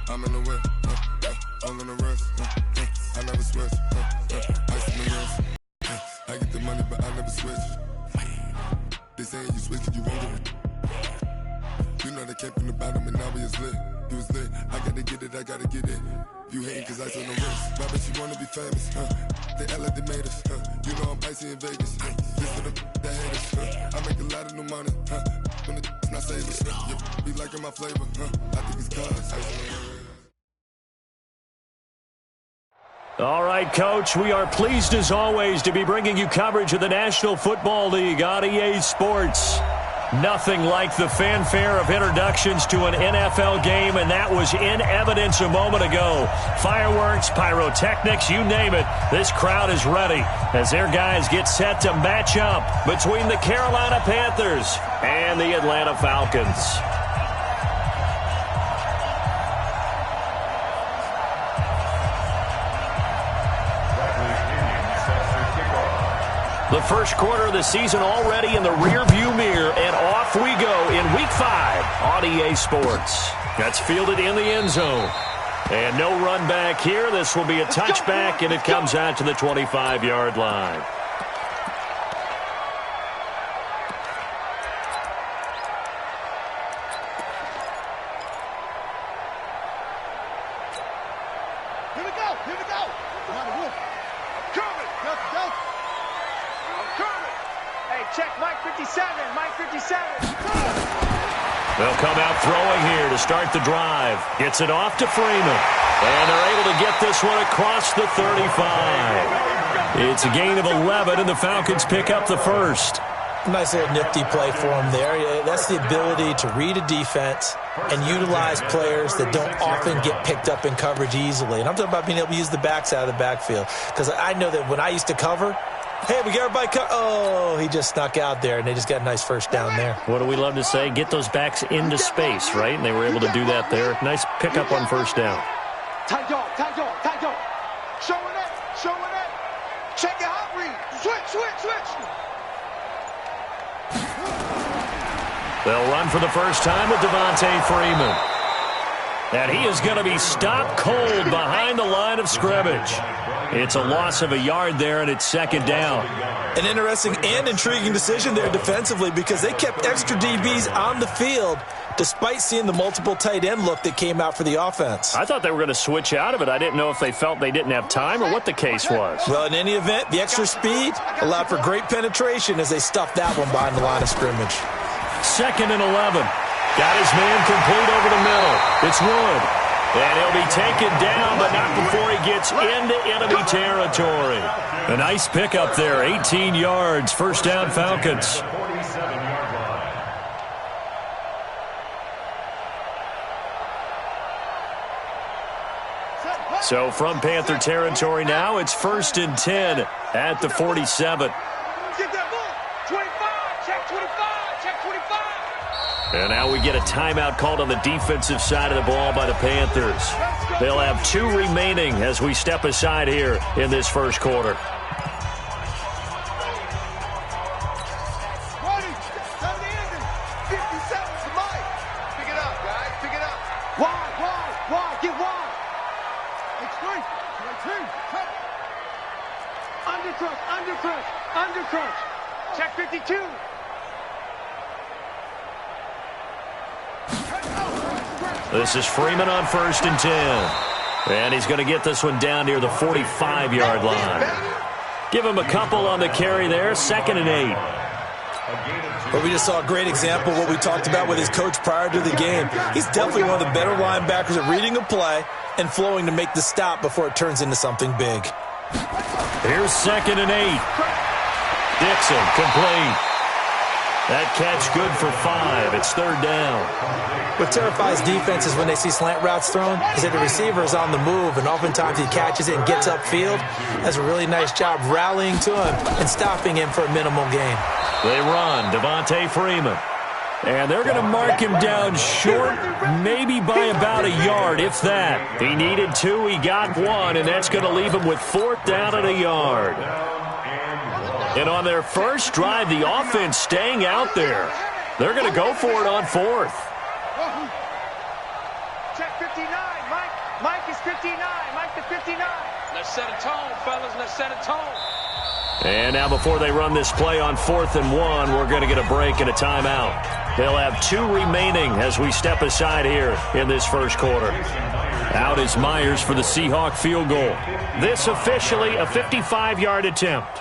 I'm in the whip, I'm in the rest, I never switch, ice in the wrist, I get the money but I never switch. They saying you switch, you won't get it. You know they came from the bottom and now we is lit. You was lit, I gotta get it, I gotta get it. You hating cause ice on the wrist. Why bet you wanna be famous, They act like they made us, You know I'm icy in Vegas, This for the that haters, I make a lot of new money, When the not savers, You be liking my flavor, I think it's cause ice on the wrist. All right, Coach, we are pleased as always to be bringing you coverage of the National Football League on EA Sports. Nothing like the fanfare of introductions to an NFL game, and that was in evidence a moment ago. Fireworks, pyrotechnics, you name it. This crowd is ready as their guys get set to match up between the Carolina Panthers and the Atlanta Falcons. The first quarter of the season already in the rearview mirror, and off we go in Week 5 on EA Sports. That's fielded in the end zone. And no run back here. This will be a touchback, and it comes out to the 25-yard line. Here we go, here we go. Come on, Wolf. Coming, go. Hey, check Mike 57, Mike 57. They'll come out throwing here to start the drive. Gets it off to Freeman. And they're able to get this one across the 35. It's a gain of 11, and the Falcons pick up the first. Nice little nifty play for him there. That's the ability to read a defense and utilize players that don't often get picked up in coverage easily. And I'm talking about being able to use the backs out of the backfield. Because I know that when I used to cover, hey, we got everybody oh, he just snuck out there, and they just got a nice first down there. What do we love to say? Get those backs into space, right? And they were able to do that there. Nice pickup on first down. Tight dog. Showing it. Check it out, read. Switch. They'll run for the first time with Devontae Freeman. And he is going to be stopped cold behind the line of scrimmage. It's a loss of a yard there, and it's second down. An interesting and intriguing decision there defensively because they kept extra DBs on the field despite seeing the multiple tight end look that came out for the offense. I thought they were going to switch out of it. I didn't know if they felt they didn't have time or what the case was. Well, in any event, the extra speed allowed for great penetration as they stuffed that one behind the line of scrimmage. Second and 11. Got his man complete over the middle. It's Wood. And he'll be taken down, but not before he gets into enemy territory. A nice pickup there, 18 yards, first down Falcons. So from Panther territory now, it's 1st and 10 at the 47. Get that ball. 25, check 25, check 25. And now we get a timeout called on the defensive side of the ball by the Panthers. They'll have 2 remaining as we step aside here in this first quarter. Undercrunch. Check 52. This is Freeman on 1st and 10. And he's going to get this one down near the 45-yard line. Give him a couple on the carry there, 2nd and 8. But we just saw a great example of what we talked about with his coach prior to the game. He's definitely one of the better linebackers at reading a play and flowing to make the stop before it turns into something big. Here's 2nd and 8. Dixon complete. That catch good for 5. It's 3rd down. What terrifies defenses when they see slant routes thrown is that the receiver is on the move, and oftentimes he catches it and gets upfield. Does a really nice job rallying to him and stopping him for a minimal gain. They run. Devontae Freeman. And they're going to mark him down short, maybe by about a yard, if that. He needed 2, he got 1, and that's going to leave him with 4th down and a yard. And on their first drive, the offense staying out there. They're going to go for it on 4th. Check 58, Mike is 59. Mike the 59. Let's set a tone, fellas. Let's set a tone. And now before they run this play on 4th and 1, we're going to get a break and a timeout. They'll have 2 remaining as we step aside here in this first quarter. Out is Myers for the Seahawk field goal. This officially a 55-yard attempt.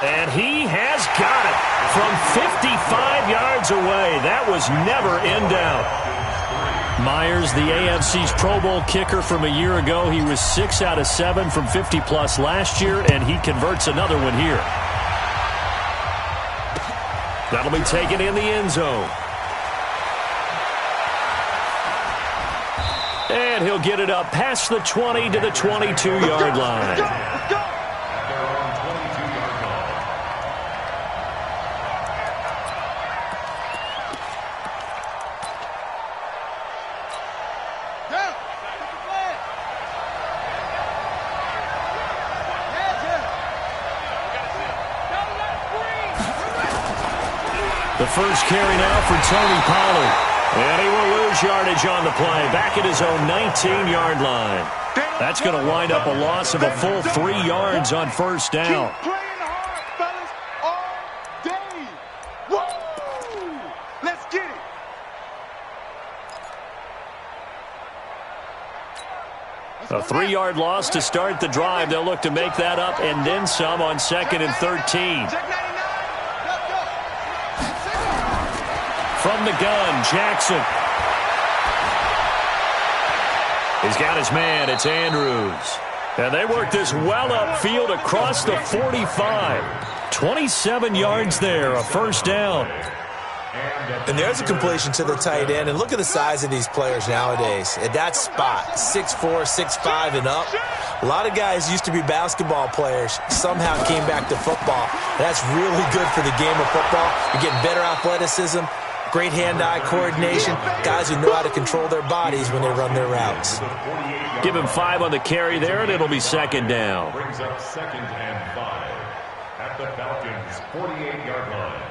And he has got it from 55 yards away. That was never in doubt. Myers, the AFC's Pro Bowl kicker from a year ago. He was 6 out of 7 from 50-plus last year, and he converts another one here. That'll be taken in the end zone. And he'll get it up past the 20 to the 22-yard line. Let's go. The first carry now for Tony Pollard. And he will lose yardage on the play. Back at his own 19-yard line. That's going to wind up a loss of a full 3 yards on first down. Keep playing hard, fellas, all day. Woo! Let's get it. A 3-yard loss to start the drive. They'll look to make that up and then some on 2nd and 13. Check 99. Let's go. From the gun, Jackson. He's got his man. It's Andrews. And they work this well upfield across the 45. 27 yards there, a first down. And there's a completion to the tight end. And look at the size of these players nowadays. At that spot, 6'4", 6'5", and up. A lot of guys used to be basketball players, somehow came back to football. That's really good for the game of football. You're getting better athleticism, great hand-eye coordination, guys who know how to control their bodies when they run their routes. Give him 5 on the carry there, and it'll be second down. Brings up 2nd and 5 at the Falcons' 48-yard line.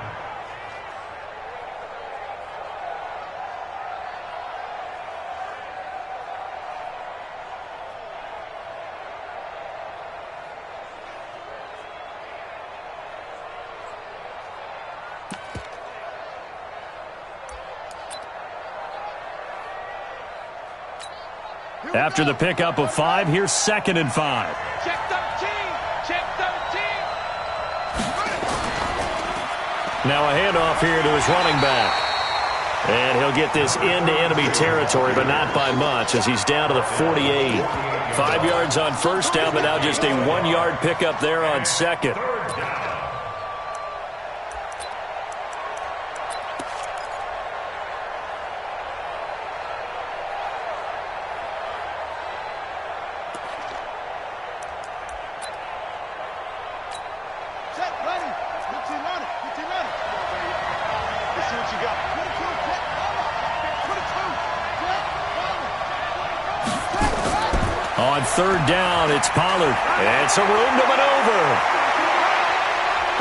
After the pickup of 5, here's 2nd and 5. Check 13. Check 13. Now a handoff here to his running back. And he'll get this into enemy territory, but not by much as he's down to the 48. 5 yards on first down, but now just a 1-yard pickup there on 2nd. On 3rd down, it's Pollard. It's a room to maneuver.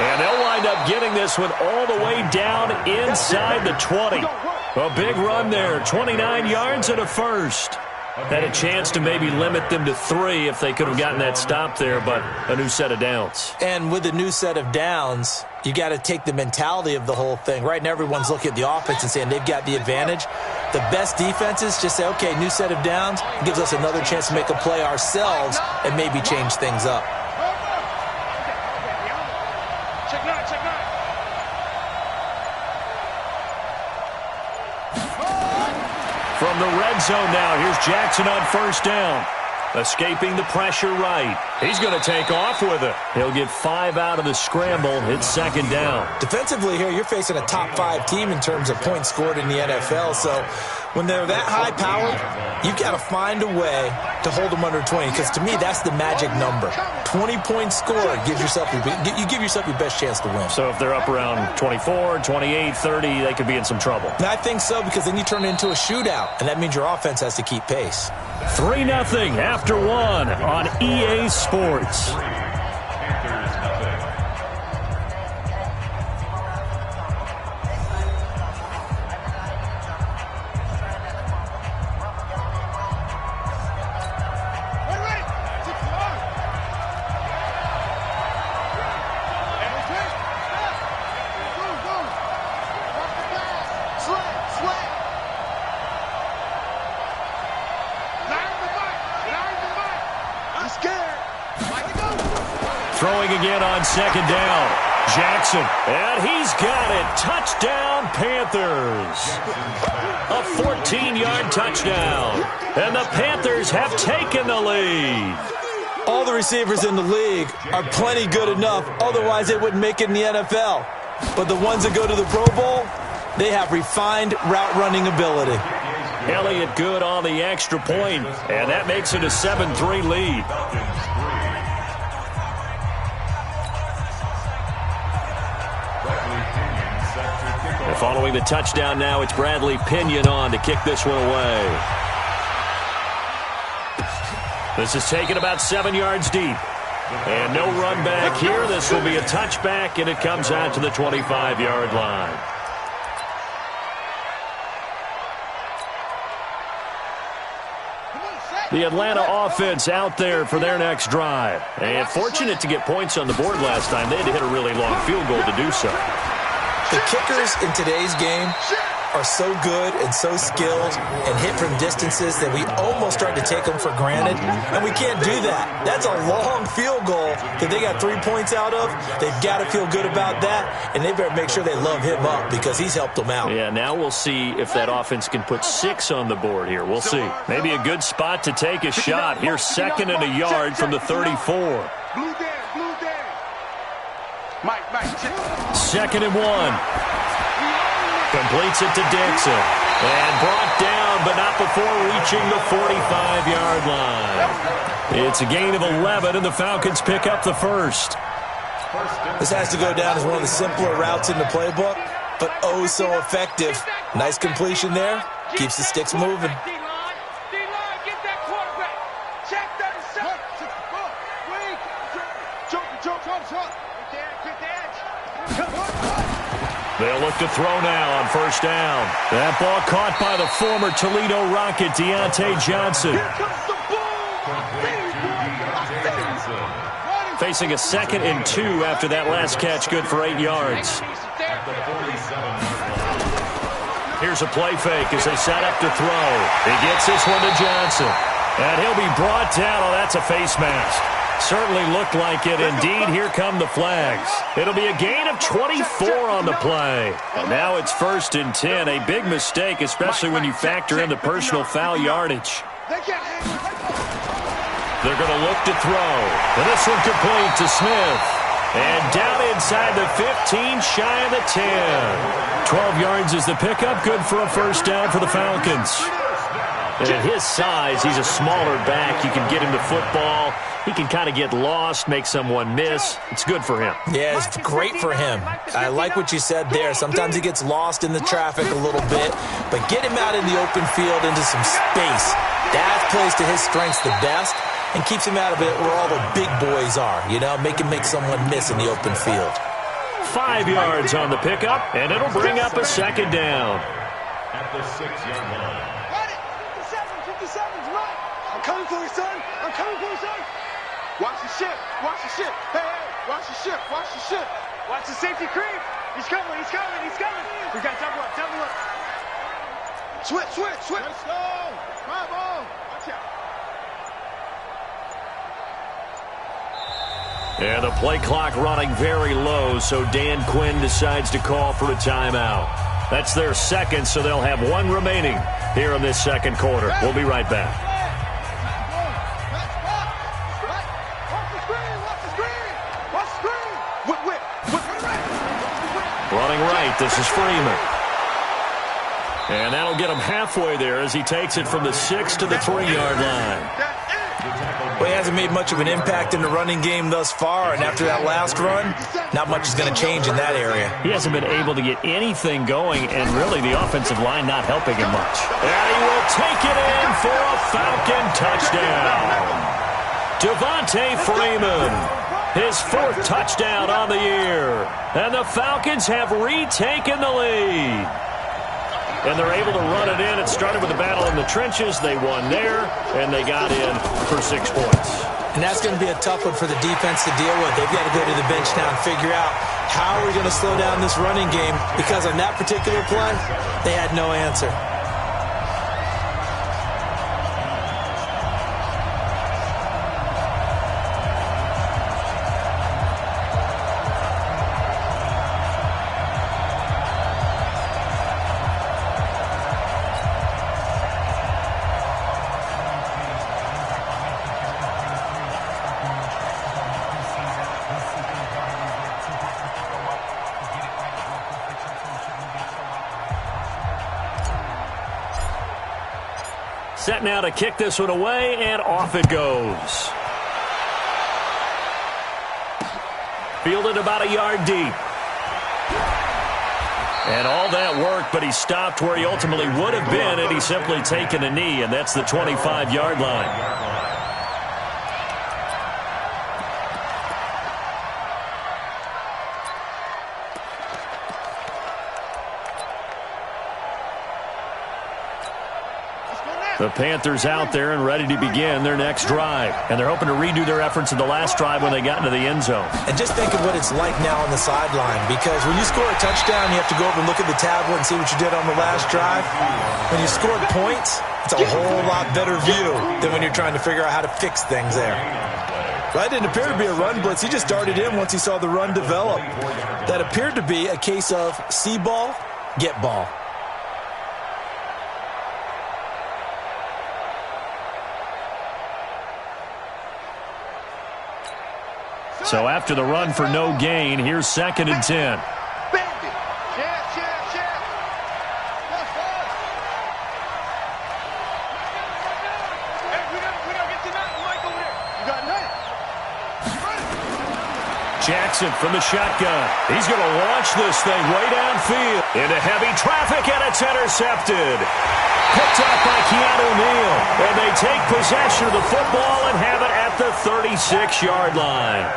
And they'll wind up getting this one all the way down inside the 20. A big run there, 29 yards and a first. Had a chance to maybe limit them to 3 if they could have gotten that stop there, but a new set of downs. And with a new set of downs, you got to take the mentality of the whole thing. Right now, everyone's looking at the offense and saying they've got the advantage. The best defenses just say, okay, new set of downs. It gives us another chance to make a play ourselves and maybe change things up. Check 9. Check 9. From the red zone now, here's Jackson on first down. Escaping the pressure right. He's going to take off with it. He'll get 5 out of the scramble. It's 2nd down. Defensively here, you're facing a top 5 team in terms of points scored in the NFL. So when they're that high-powered, you've got to find a way to hold them under 20. Because to me, that's the magic number. 20 points scored gives yourself you give yourself your best chance to win. So if they're up around 24, 28, 30, they could be in some trouble. And I think so, because then you turn it into a shootout, and that means your offense has to keep pace. 3-0 after 1 on EA Sports. coming in on second down. Jackson, and he's got it. Touchdown, Panthers. A 14-yard touchdown. And the Panthers have taken the lead. All the receivers in the league are plenty good enough. Otherwise, they wouldn't make it in the NFL. But the ones that go to the Pro Bowl, they have refined route running ability. Elliott good on the extra point, and that makes it a 7-3 lead. And following the touchdown now, it's Bradley Pinion on to kick this one away. This is taken about 7 yards deep. And no run back here. This will be a touchback, and it comes out to the 25-yard line. The Atlanta offense out there for their next drive. And fortunate to get points on the board last time. They had to hit a really long field goal to do so. The kickers in today's game are so good and so skilled and hit from distances that we almost start to take them for granted, and we can't do that. That's a long field goal that they got 3 points out of. They've got to feel good about that, and they better make sure they love him up because he's helped them out. Yeah, now we'll see if that offense can put 6 on the board here. We'll see. Maybe a good spot to take a shot. Here's 2nd and a yard from the 34. Blue Dan. Mike. 2nd and 1. Completes it to Dixon. And brought down, but not before reaching the 45-yard line. It's a gain of 11, and the Falcons pick up the first. This has to go down as one of the simpler routes in the playbook, but oh so effective. Nice completion there. Keeps the sticks moving. D-line, get that quarterback. Check 37. Get the edge. They'll look to throw now on first down. That ball caught by the former Toledo Rocket, Deontay Johnson. Facing a 2nd and 2 after that last catch, good for 8 yards. Here's a play fake as they set up to throw. He gets this one to Johnson. And he'll be brought down. Oh, that's a face mask. Certainly looked like it. Indeed, here come the flags. It'll be a gain of 24 on the play. And now it's 1st and 10. A big mistake, especially when you factor in the personal foul yardage. They're going to look to throw. And this one complete to Smith. And down inside the 15, shy of the 10. 12 yards is the pickup. Good for a first down for the Falcons. And at his size, he's a smaller back. You can get him the football. He can kind of get lost, make someone miss. It's good for him. Yeah, it's great for him. I like what you said there. Sometimes he gets lost in the traffic a little bit, but get him out in the open field into some space. That plays to his strengths the best and keeps him out of it where all the big boys are, you know, make him make someone miss in the open field. 5 yards on the pickup, and it'll bring up a 2nd down. At the 6-yard line. I'm coming for you, son. Watch the ship. Hey, watch the ship. Watch the safety creep. He's coming. We got double up. Switch. Let's go. Bravo. Watch out. And the play clock running very low, so Dan Quinn decides to call for a timeout. That's their 2nd, so they'll have 1 remaining here in this 2nd quarter. We'll be right back. Running right, this is Freeman. And that'll get him halfway there as he takes it from the 6 to the 3-yard line. Well, he hasn't made much of an impact in the running game thus far, and after that last run, not much is going to change in that area. He hasn't been able to get anything going, and really the offensive line not helping him much. And he will take it in for a Falcon touchdown. Devontae Freeman, his 4th touchdown on the year. And the Falcons have retaken the lead. And they're able to run it in. It started with a battle in the trenches. They won there, and they got in for 6 points. And that's going to be a tough one for the defense to deal with. They've got to go to the bench now and figure out how are we going to slow down this running game, because on that particular play, they had no answer. Set now to kick this one away, and off it goes. Fielded about a yard deep. And all that work, but he stopped where he ultimately would have been had he simply taken a knee, and that's the 25-yard line. The Panthers out there and ready to begin their next drive. And they're hoping to redo their efforts in the last drive when they got into the end zone. And just think of what it's like now on the sideline, because when you score a touchdown, you have to go over and look at the tablet and see what you did on the last drive. When you scored points, it's a whole lot better view than when you're trying to figure out how to fix things there. That didn't appear to be a run blitz. He just darted in once he saw the run develop. That appeared to be a case of see ball, get ball. So after the run for no gain, here's 2nd and 10. Jackson from the shotgun. He's going to launch this thing way downfield into heavy traffic, and it's intercepted. Picked up by Keanu Neal. And they take possession of the football and have it at the 36-yard line.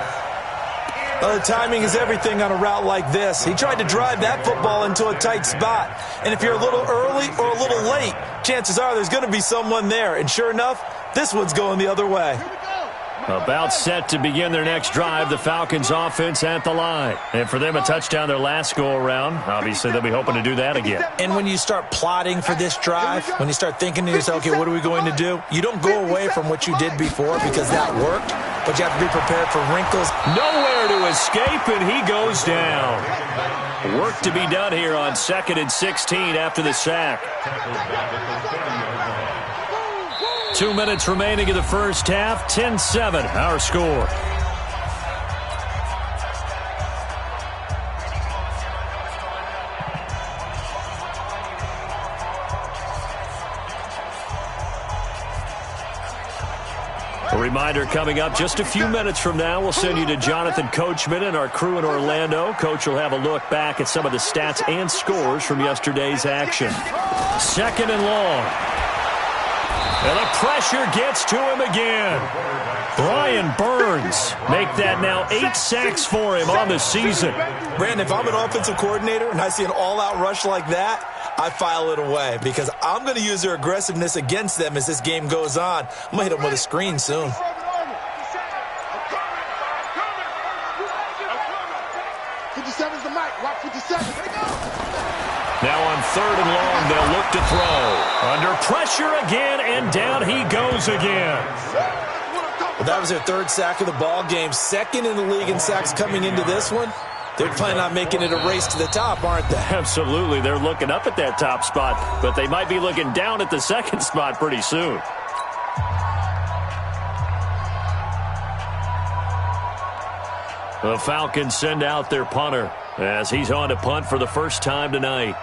The timing is everything on a route like this. He tried to drive that football into a tight spot. And if you're a little early or a little late, chances are there's going to be someone there. And sure enough, this one's going the other way. About set to begin their next drive, the Falcons offense at the line. And for them, a touchdown their last go-around. Obviously, they'll be hoping to do that again. And when you start plotting for this drive, when you start thinking to yourself, okay, what are we going to do? You don't go away from what you did before because that worked, but you have to be prepared for wrinkles. Nowhere to escape, and he goes down. Work to be done here on 2nd and 16 after the sack. 2 minutes remaining in the first half. 10-7, our score. A reminder coming up just a few minutes from now, we'll send you to Jonathan Coachman and our crew in Orlando. Coach will have a look back at some of the stats and scores from yesterday's action. 2nd and long. And the pressure gets to him again. Brian Burns make that now 8 sacks for him on the season. Brandon, if I'm an offensive coordinator and I see an all-out rush like that, I file it away because I'm going to use their aggressiveness against them as this game goes on. I'm going to hit them with a screen soon. Now on 3rd and long, they'll look to throw. Under pressure again, and down he goes again. Well, that was their 3rd sack of the ball game. 2nd in the league in sacks coming into this one. They're planning on making it a race to the top, aren't they? Absolutely. They're looking up at that top spot, but they might be looking down at the 2nd spot pretty soon. The Falcons send out their punter as he's on to punt for the first time tonight.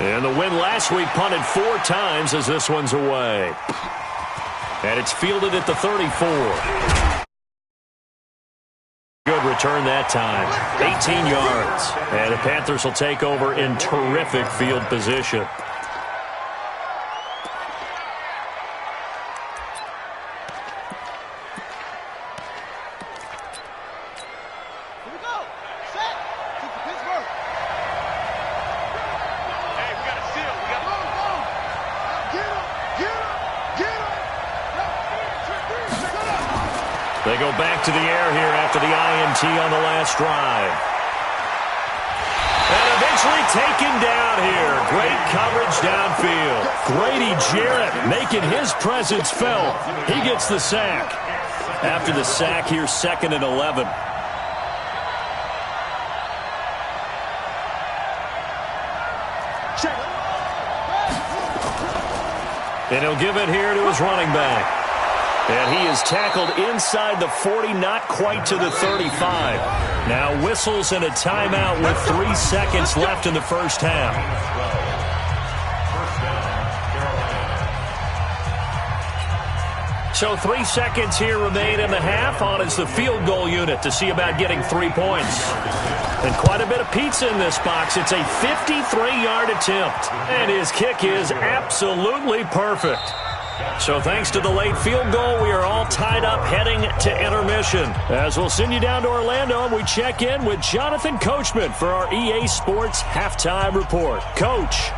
And the win last week punted 4 times as this one's away. And it's fielded at the 34. Good return that time. 18 yards. And the Panthers will take over in terrific field position. They go back to the air here after the INT on the last drive. And eventually taken down here. Great coverage downfield. Grady Jarrett making his presence felt. He gets the sack. After the sack, here's 2nd and 11. And he'll give it here to his running back. And he is tackled inside the 40, not quite to the 35. Now whistles and a timeout with 3 seconds left in the first half. So 3 seconds here remain in the half. On is the field goal unit to see about getting 3 points. And quite a bit of pizza in this box. It's a 53-yard attempt. And his kick is absolutely perfect. So thanks to the late field goal, we are all tied up heading to intermission. As we'll send you down to Orlando, and we check in with Jonathan Coachman for our EA Sports Halftime Report. Coach.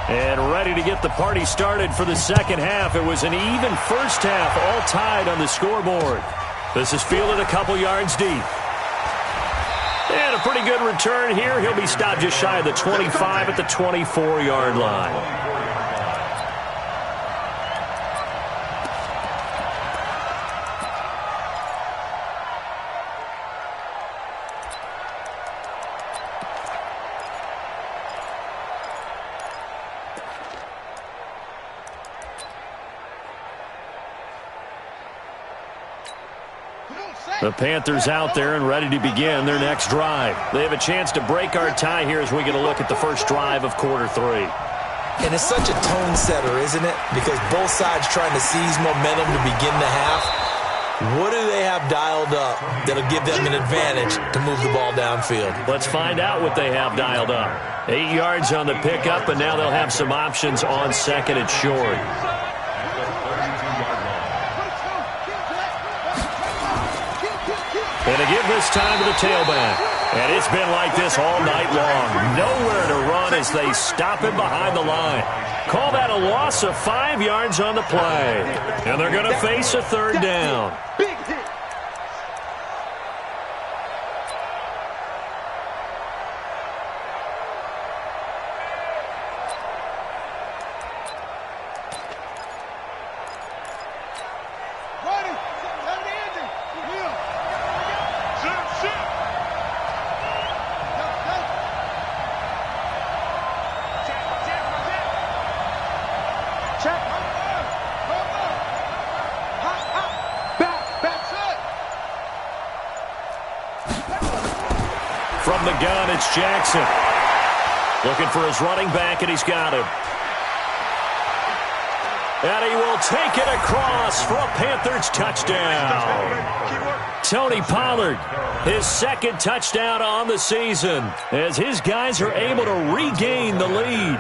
And ready to get the party started for the second half. It was an even first half, all tied on the scoreboard. This is fielded a couple yards deep. And a pretty good return here. He'll be stopped just shy of the 25 at the 24-yard line. The Panthers out there and ready to begin their next drive. They have a chance to break our tie here as we get a look at the first drive of quarter 3. And it's such a tone setter, isn't it? Because both sides trying to seize momentum to begin the half. What do they have dialed up that'll give them an advantage to move the ball downfield? Let's find out what they have dialed up. 8 yards on the pickup, and now they'll have some options on second and short. And they give this time to the tailback. And it's been like this all night long. Nowhere to run as they stop him behind the line. Call that a loss of 5 yards on the play. And they're going to face a third down. Big hit. From the gun, it's Jackson. Looking for his running back, and he's got him. And he will take it across for a Panthers touchdown. Tony Pollard, his second touchdown on the season, as his guys are able to regain the lead.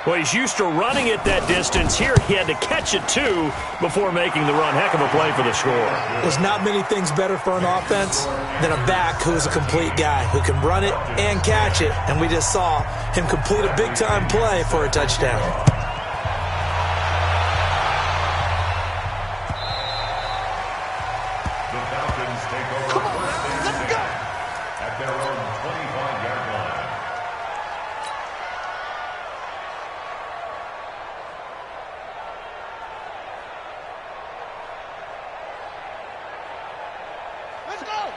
Well, he's used to running it that distance. Here he had to catch it, too, before making the run. Heck of a play for the score. There's not many things better for an offense than a back who is a complete guy, who can run it and catch it. And we just saw him complete a big-time play for a touchdown.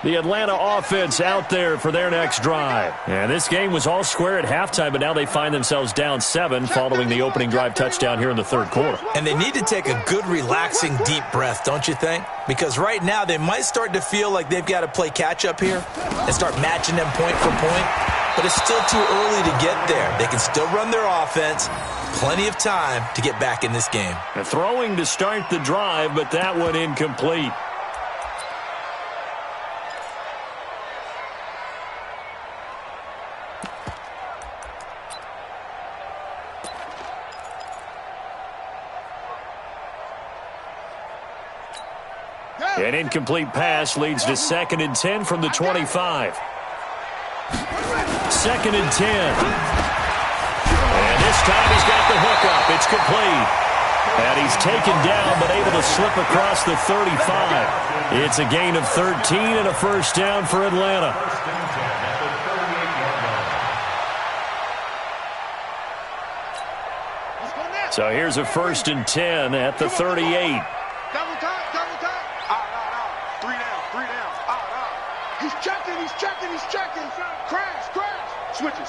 The Atlanta offense out there for their next drive. And this game was all square at halftime, but now they find themselves down 7 following the opening drive touchdown here in the third quarter. And they need to take a good, relaxing, deep breath, don't you think? Because right now they might start to feel like they've got to play catch-up here and start matching them point for point. But it's still too early to get there. They can still run their offense. Plenty of time to get back in this game. And throwing to start the drive, but that one incomplete. An incomplete pass leads to 2nd and 10 from the 25. 2nd and 10. And this time he's got the hook up. It's complete. And he's taken down but able to slip across the 35. It's a gain of 13 and a first down for Atlanta. So here's a 1st and 10 at the 38. Double time. 3 down. He's checking. he's checking. Crash. Switch it.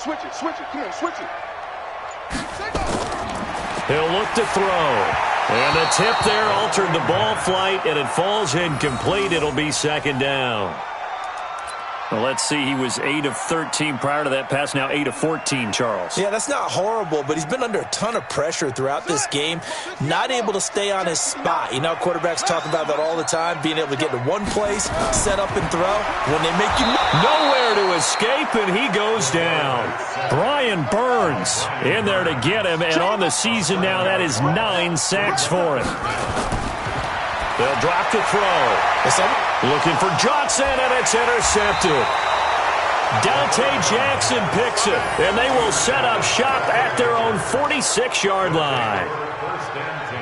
Come on, switch it. He'll look to throw. And the tip there altered the ball flight, and it falls incomplete. It'll be second down. Well, let's see. He was 8 of 13 prior to that pass. Now 8 of 14, Charles. Yeah, that's not horrible, but he's been under a ton of pressure throughout this game. Not able to stay on his spot. You know, quarterbacks talk about that all the time, being able to get to one place, set up and throw. When they make you nowhere to escape, and he goes down. Brian Burns in there to get him, and on the season now, that is 9 sacks for him. They'll drop to throw. Looking for Johnson, and it's intercepted. Dante Jackson picks it, and they will set up shop at their own 46-yard line.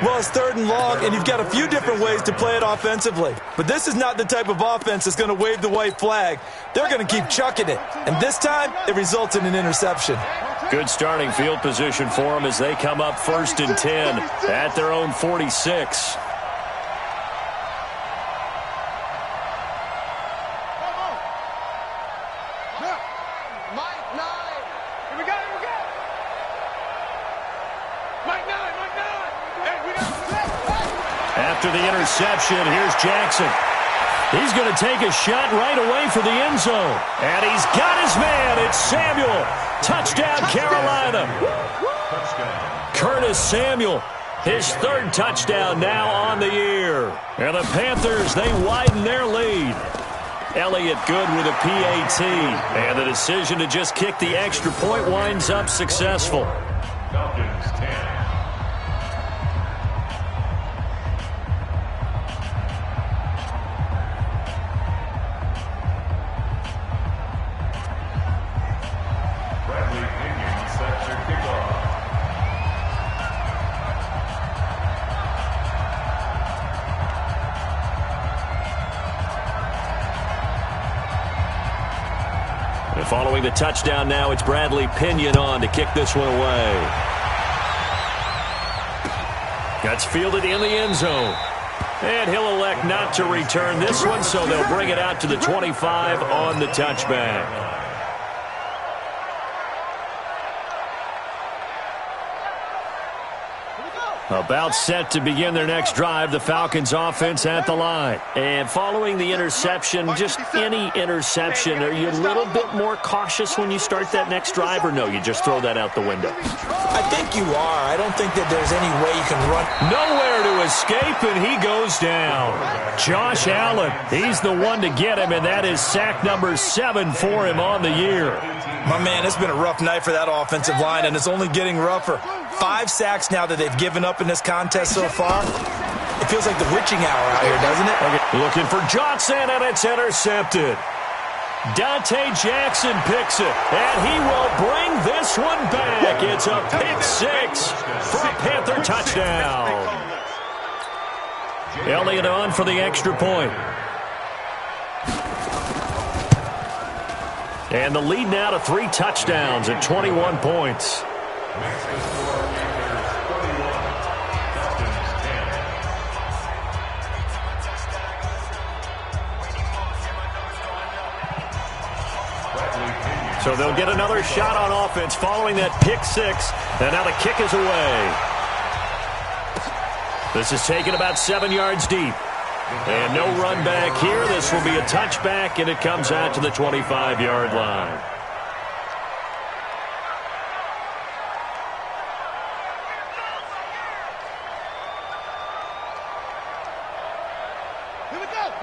Well, it's 3rd and long, and you've got a few different ways to play it offensively. But this is not the type of offense that's going to wave the white flag. They're going to keep chucking it. And this time, it results in an interception. Good starting field position for them as they come up 1st and 10 at their own 46. After the interception, here's Jackson. He's going to take a shot right away for the end zone. And he's got his man. It's Samuel. Touchdown, Carolina. Curtis Samuel, his 3rd touchdown now on the year. And the Panthers, they widen their lead. Elliott Good with a PAT. And the decision to just kick the extra point winds up successful. Falcons 10. Following the touchdown now, it's Bradley Pinion on to kick this one away. That's fielded in the end zone. And he'll elect not to return this one, so they'll bring it out to the 25 on the touchback. About set to begin their next drive, the Falcons offense at the line. And following the interception, just any interception, are you a little bit more cautious when you start that next drive, or no, you just throw that out the window? I think you are. I don't think that there's any way you can run. Nowhere to escape, and he goes down. Josh Allen, he's the one to get him, and that is sack number 7 for him on the year. My man, it's been a rough night for that offensive line, and it's only getting rougher. 5 sacks now that they've given up in this contest so far. It feels like the witching hour out here, doesn't it? Okay. Looking for Johnson, and it's intercepted. Dante Jackson picks it, and he will bring this one back. It's a pick 6 for a Panther touchdown. Elliott on for the extra point. And the lead now to 3 touchdowns at 21 points. So they'll get another shot on offense following that pick 6. And now the kick is away. This is taken about 7 yards deep. And no run back here. This will be a touchback, and it comes out to the 25-yard line.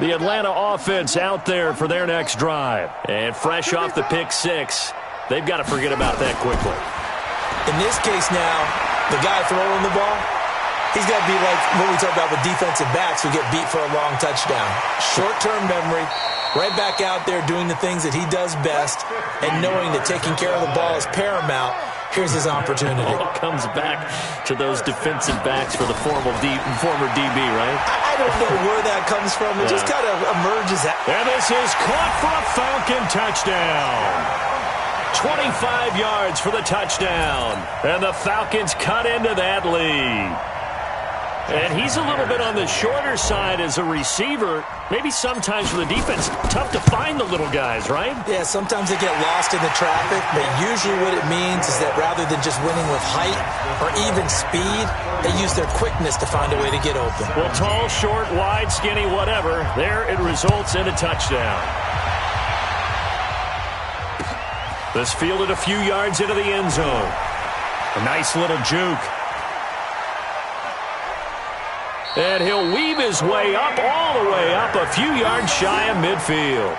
The Atlanta offense out there for their next drive. And fresh off the pick 6, they've got to forget about that quickly. In this case now, the guy throwing the ball, he's got to be like what we talk about with defensive backs who get beat for a long touchdown. Short-term memory, right back out there doing the things that he does best, and knowing that taking care of the ball is paramount. Here's his opportunity. All comes back to those defensive backs for the former DB, right? I don't know where that comes from. It just kind of emerges out. And this is caught for a Falcon touchdown. 25 yards for the touchdown. And the Falcons cut into that lead. And he's a little bit on the shorter side as a receiver. Maybe sometimes for the defense, tough to find the little guys, right? Yeah, sometimes they get lost in the traffic, but usually what it means is that rather than just winning with height or even speed, they use their quickness to find a way to get open. Well, tall, short, wide, skinny, whatever, there it results in a touchdown. This fielded a few yards into the end zone. A nice little juke. And he'll weave his way up, all the way up, a few yards shy of midfield.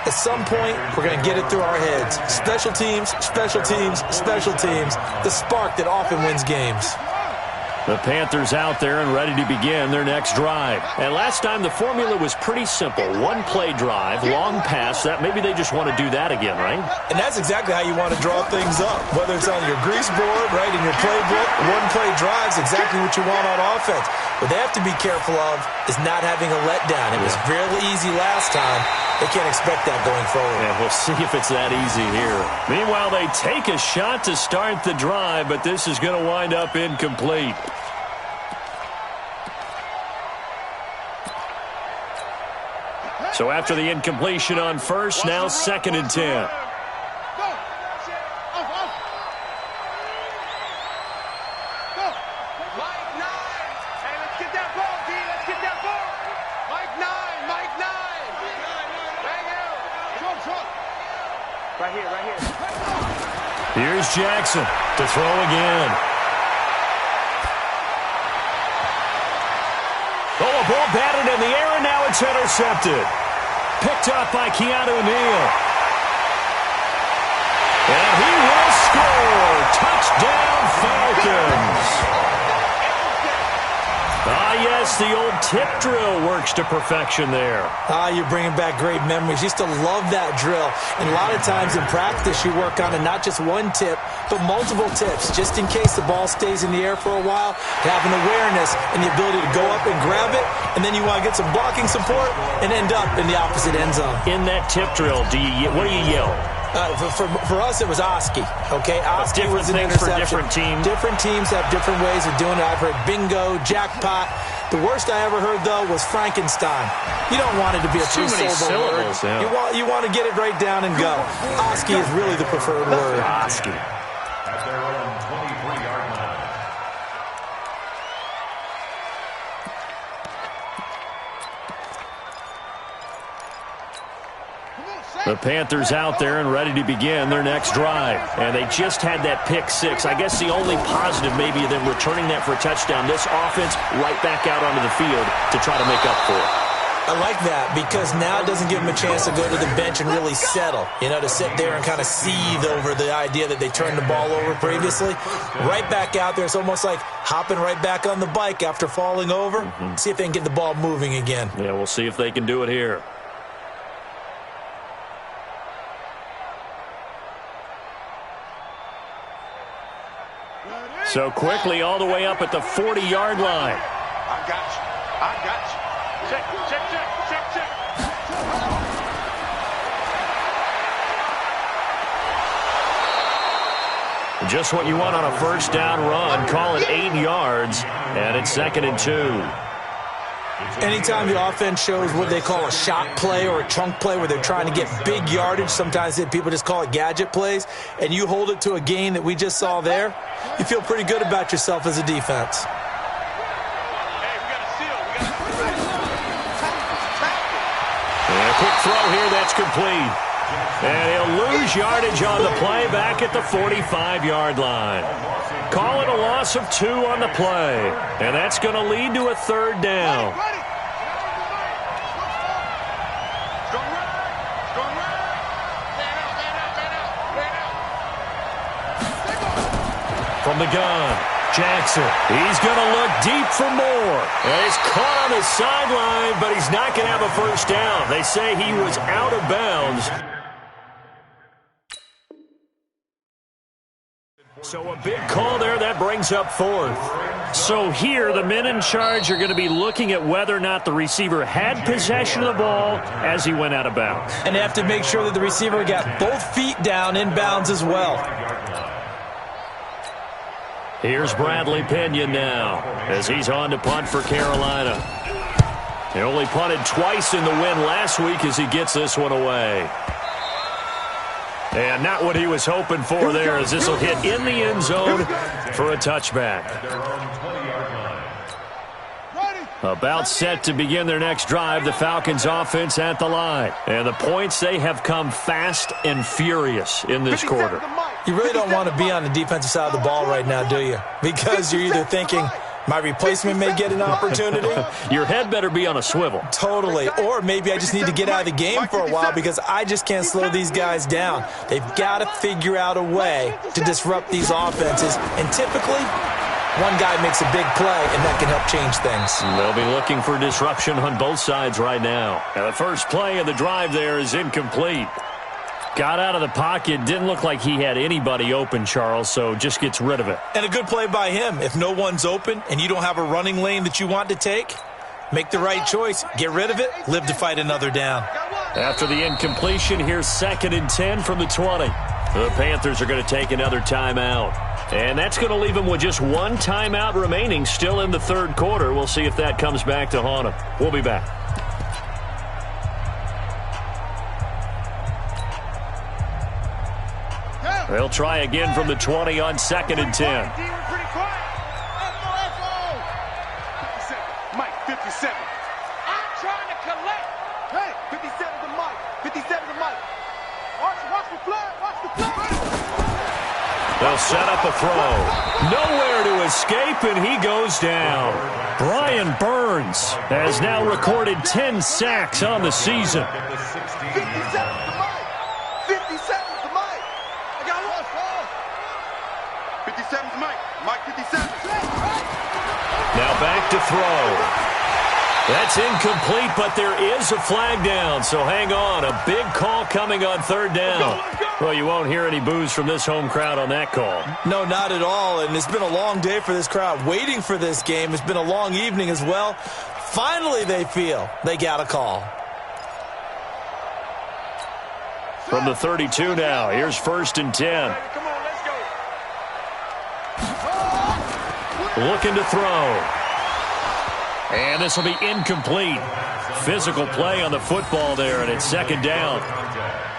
At some point, we're going to get it through our heads. Special teams, special teams, special teams. The spark that often wins games. The Panthers out there and ready to begin their next drive. And last time the formula was pretty simple. One-play drive, long pass. That maybe they just want to do that again, right? And that's exactly how you want to draw things up. Whether it's on your grease board, right, in your playbook, one-play drives, exactly what you want on offense. What they have to be careful of is not having a letdown. It was really easy last time. They can't expect that going forward. Yeah, we'll see if it's that easy here. Meanwhile, they take a shot to start the drive, but this is going to wind up incomplete. So after the incompletion on first, now 2nd and 10. Right here. Here's Jackson to throw again. Oh, a ball batted in the air, and now it's intercepted. Picked up by Keanu Neal. And he will score. Touchdown, Falcons. Yes, the old tip drill works to perfection there. You're bringing back great memories. Used to love that drill. And a lot of times in practice, you work on it, not just one tip, but multiple tips, just in case the ball stays in the air for a while. Have an awareness and the ability to go up and grab it, and then you want to get some blocking support and end up in the opposite end zone. In that tip drill, what do you yell? For us, it was Oski. Okay, Oski different was an things interception. for different teams. Different teams have different ways of doing it. I've heard bingo, jackpot. The worst I ever heard, though, was Frankenstein. You don't want it to be a three-syllable word. Yeah. You want to get it right down and go. Oski is really the preferred word. Oski. At their own 23-yard line. The Panthers out there and ready to begin their next drive. And they just had that pick six. I guess the only positive maybe of them returning that for a touchdown. This offense right back out onto the field to try to make up for it. I like that because now it doesn't give them a chance to go to the bench and really settle, to sit there and kind of seethe over the idea that they turned the ball over previously. Right back out there. It's almost like hopping right back on the bike after falling over. See if they can get the ball moving again. Yeah, we'll see if they can do it here. So quickly all the way up at the 40-yard line. I got you. Check. Just what you want on a first down run. Call it 8 yards, and it's 2nd and 2. Anytime the offense shows what they call a shot play or a chunk play where they're trying to get big yardage, sometimes people just call it gadget plays, and you hold it to a gain that we just saw there, you feel pretty good about yourself as a defense. And a quick throw here, that's complete. And he'll lose yardage on the play back at the 45-yard line. Call it a loss of 2 on the play. And that's going to lead to a 3rd down. From the gun, Jackson. He's going to look deep for more. And he's caught on the sideline, but he's not going to have a first down. They say he was out of bounds. So a big call there. That brings up 4th. So here, the men in charge are going to be looking at whether or not the receiver had possession of the ball as he went out of bounds. And they have to make sure that the receiver got both feet down in bounds as well. Here's Bradley Pinion now as he's on to punt for Carolina. He only punted twice in the win last week as he gets this one away. And not what he was hoping for there, as this will hit in the end zone for a touchback. About set to begin their next drive, the Falcons offense at the line. And the points, they have come fast and furious in this quarter. You really don't want to be on the defensive side of the ball right now, do you? Because you're either thinking, my replacement may get an opportunity. Your head better be on a swivel. Totally. Or maybe I just need to get out of the game for a while because I just can't slow these guys down. They've got to figure out a way to disrupt these offenses. And typically, one guy makes a big play, and that can help change things. They'll be looking for disruption on both sides right now. And the first play of the drive there is incomplete. Got out of the pocket, didn't look like he had anybody open, Charles, so just gets rid of it. And a good play by him. If no one's open and you don't have a running lane that you want to take, make the right choice. Get rid of it, live to fight another down. After the incompletion, here's 2nd and 10 from the 20. The Panthers are going to take another timeout. And that's going to leave them with just one timeout remaining still in the third quarter. We'll see if that comes back to haunt them. We'll be back. They'll try again from the 20 on 2nd and 10. Mike, 57. I'm trying to collect. Hey, 57 to Mike. 57 to Mike. Watch the flag. Watch the flag. They'll set up a throw. Nowhere to escape, and he goes down. Brian Burns has now recorded 10 sacks on the season. 57 to Mike. 57 to Mike. I got one. 57 to Mike. Mike 57. Now back to throw. That's incomplete, but there is a flag down, so hang on. A big call coming on 3rd down. Well, you won't hear any boos from this home crowd on that call. No, not at all, and it's been a long day for this crowd waiting for this game. It's been a long evening as well. Finally, they feel they got a call. From the 32 now, here's 1st and 10. Come on, let's go. Looking to throw. And this will be incomplete. Physical play on the football there, and it's 2nd down.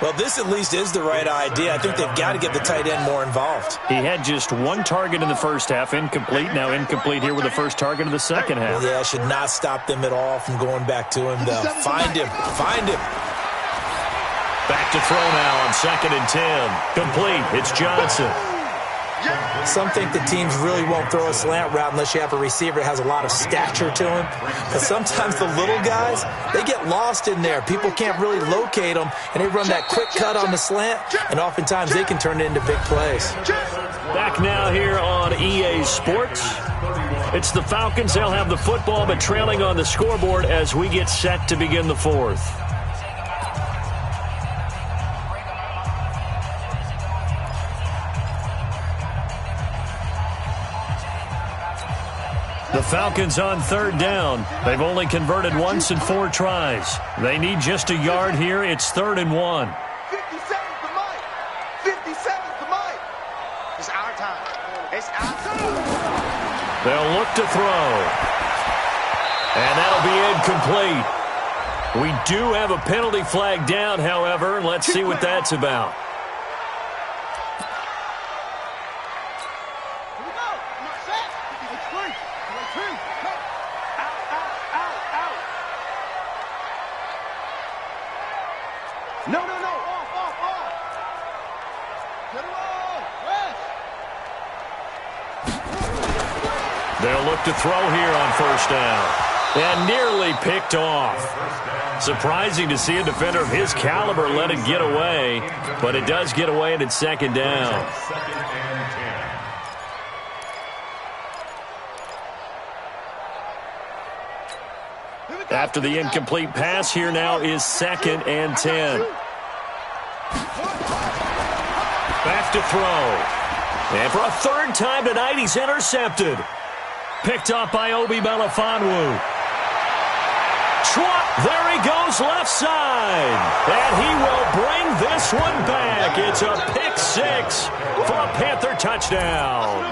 Well, this at least is the right idea. I think they've got to get the tight end more involved. He had just one target in the first half, incomplete. Now incomplete here with the first target of the second half. Yeah, should not stop them at all from going back to him, though. Find him. Find him. Back to throw now on 2nd and 10. Complete. It's Johnson. Some think the teams really won't throw a slant route unless you have a receiver that has a lot of stature to him. But sometimes the little guys, they get lost in there. People can't really locate them, and they run that quick cut on the slant, and oftentimes they can turn it into big plays. Back now here on EA Sports. It's the Falcons. They'll have the football, but trailing on the scoreboard as we get set to begin the 4th. The Falcons on 3rd down. They've only converted once in 4 tries. They need just a yard here. It's 3rd and 1. 57 to Mike. 57 to Mike. It's our time. It's our time. They'll look to throw. And that'll be incomplete. We do have a penalty flag down, however. Let's see what that's about. They'll look to throw here on 1st down. And nearly picked off. Surprising to see a defender of his caliber let it get away, but it does get away and it's 2nd down. After the incomplete pass, here now is 2nd and 10. Back to throw. And for a 3rd time tonight, he's intercepted. Picked up by Obi Melifonwu. There he goes left side. And he will bring this one back. It's a pick 6 for a Panther touchdown.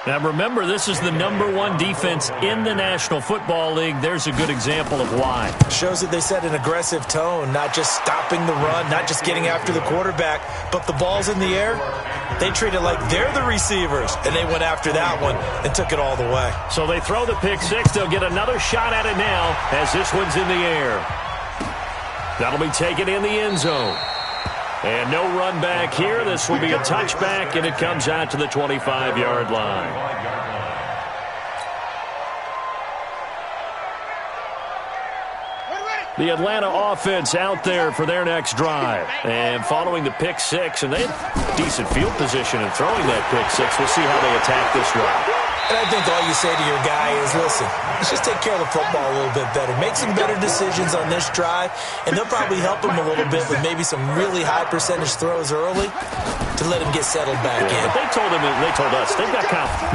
Now remember, this is the #1 defense in the National Football League. There's a good example of why. Shows that they set an aggressive tone, not just stopping the run, not just getting after the quarterback, but the ball's in the air. They treat it like they're the receivers, and they went after that one and took it all the way. So they throw the pick six. They'll get another shot at it now as this one's in the air. That'll be taken in the end zone. And no run back here. This will be a touchback, and it comes out to the 25-yard line. The Atlanta offense out there for their next drive. And following the pick six, and they had decent field position in throwing that pick six. We'll see how they attack this drive. And I think all you say to your guy is, listen, let's just take care of the football a little bit better. Make some better decisions on this drive, and they'll probably help him a little bit with maybe some really high percentage throws early to let him get settled back in. But they told us, they've got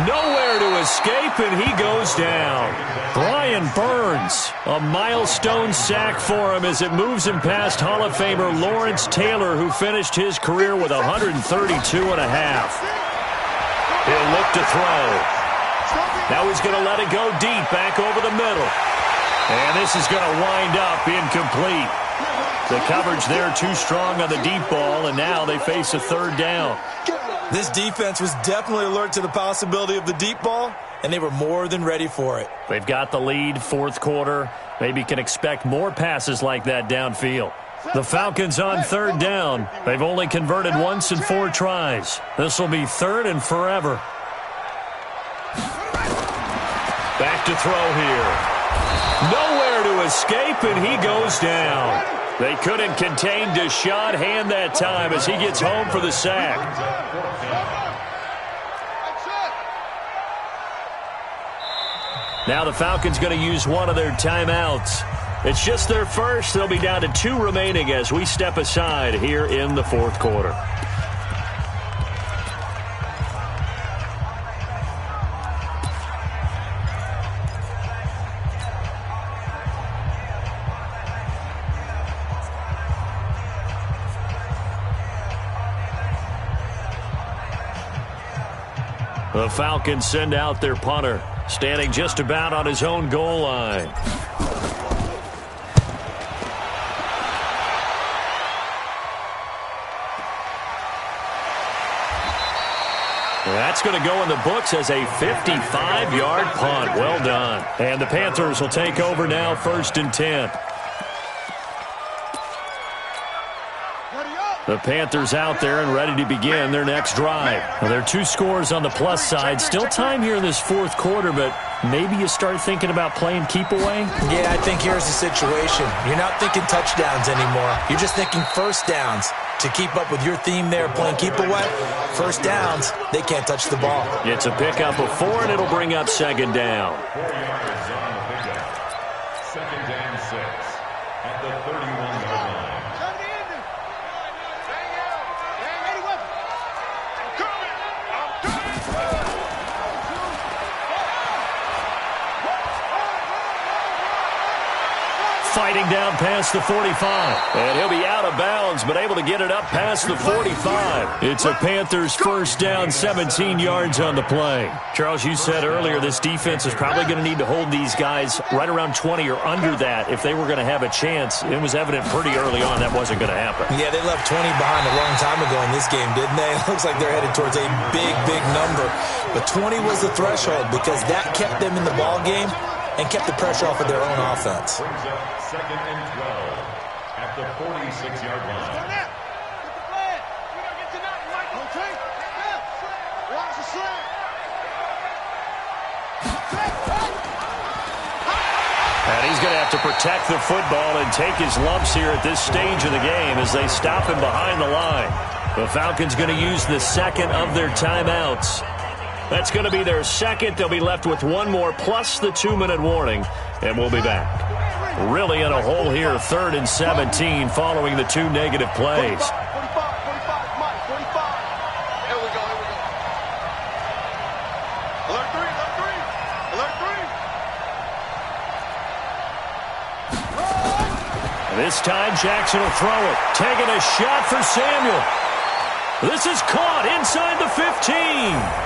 nowhere to escape, and he goes down. Brian Burns, a milestone sack for him as it moves him past Hall of Famer Lawrence Taylor, who finished his career with 132.5. He'll look to throw. Now he's going to let it go deep, back over the middle. And this is going to wind up incomplete. The coverage there too strong on the deep ball, and now they face a third down. This defense was definitely alert to the possibility of the deep ball, and they were more than ready for it. They've got the lead, fourth quarter. Maybe can expect more passes like that downfield. The Falcons on third down. They've only converted once in 4 tries. This will be third and forever. Back to throw here. Nowhere to escape, and he goes down. They couldn't contain Deshaun Hand that time as he gets home for the sack. Now the Falcons going to use one of their timeouts. It's just their first. They'll be down to 2 remaining as we step aside here in the fourth quarter. The Falcons send out their punter, standing just about on his own goal line. That's going to go in the books as a 55-yard punt. Well done. And the Panthers will take over now, 1st and 10. The Panthers out there and ready to begin their next drive. Well, there are 2 scores on the plus side. Still time here in this fourth quarter, but maybe you start thinking about playing keep away? Yeah, I think here's the situation. You're not thinking touchdowns anymore. You're just thinking first downs. To keep up with your theme there, playing keep away, first downs, they can't touch the ball. It's a pickup of 4, and it'll bring up 2nd down. 2nd and 6 at the 31-yard line. Fighting down past the 45. And he'll be out of bounds, but able to get it up past the 45. It's a Panthers first down, 17 yards on the play. Charles, you said earlier this defense is probably going to need to hold these guys right around 20 or under that if they were going to have a chance. It was evident pretty early on that wasn't going to happen. Yeah, they left 20 behind a long time ago in this game, didn't they? It looks like they're headed towards a big, big number. But 20 was the threshold because that kept them in the ball game and kept the pressure off of their own offense. Brings up 2nd and 12 at the 46-yard line. And he's going to have to protect the football and take his lumps here at this stage of the game as they stop him behind the line. The Falcons going to use the 2nd of their timeouts. That's going to be their 2nd. They'll be left with 1 more plus the 2-minute warning, and we'll be back. Really in a hole here, 3rd and 17 following the 2 negative plays. 45, Mike, 45. Here we go. Alert 3, alert 3. This time Jackson will throw it. Taking a shot for Samuel. This is caught inside the 15.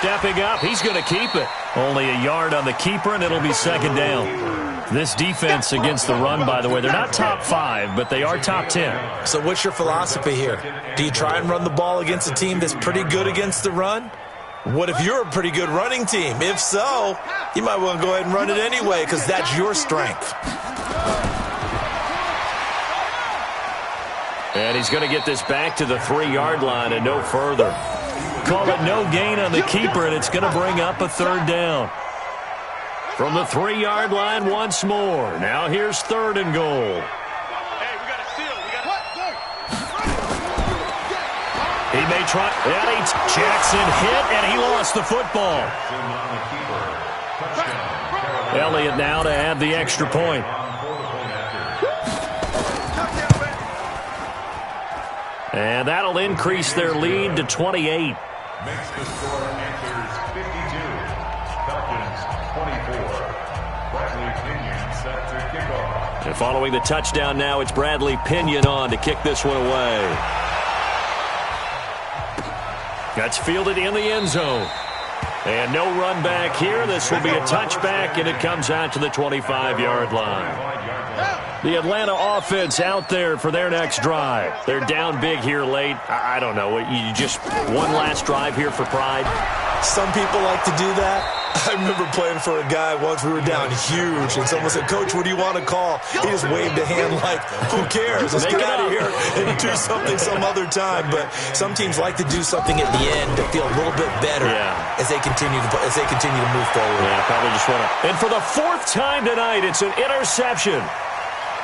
stepping up. He's going to keep it. Only a yard on the keeper, and it'll be second down. This defense against the run, by the way, they're not top 5, but they are top 10. So what's your philosophy here? Do you try and run the ball against a team that's pretty good against the run? What if you're a pretty good running team? If so, you might want to go ahead and run it anyway because that's your strength. And he's going to get this back to the 3-yard line and no further. Call it no gain on the keeper, and it's going to bring up a third down. From the 3-yard line once more. Now here's 3rd and goal. Hey, we got a steal. He may try. Jackson hit, and he lost the football. Elliott now to add the extra point. And that'll increase their lead to 28. Makes the score Panthers 52. Falcons 24. Bradley Pinion set to kick off. And following the touchdown now, it's Bradley Pinion on to kick this one away. That's fielded in the end zone. And no run back here. This will be a touchback, and it comes out to the 25-yard line. The Atlanta offense out there for their next drive. They're down big here late. I don't know. You just one last drive here for pride? Some people like to do that. I remember playing for a guy once. We were down huge, and someone said, "Coach, what do you want to call?" He just waved a hand like, who cares? Let's get out of here and do something some other time. But some teams like to do something at the end to feel a little bit better as they continue to move forward. Yeah, probably just want to. And for the 4th time tonight, it's an interception.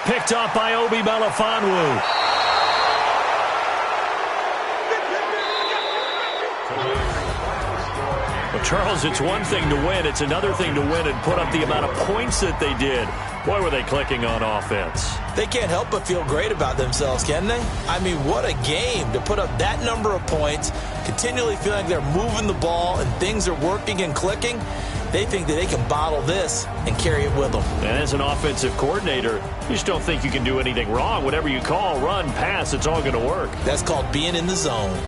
Picked off by Obi Melifonwu. Well, Charles, it's one thing to win. It's another thing to win and put up the amount of points that they did. Boy, were they clicking on offense. They can't help but feel great about themselves, can they? I mean, what a game to put up that number of points, continually feeling like they're moving the ball and things are working and clicking. They think that they can bottle this and carry it with them. And as an offensive coordinator, you just don't think you can do anything wrong. Whatever you call, run, pass, it's all going to work. That's called being in the zone.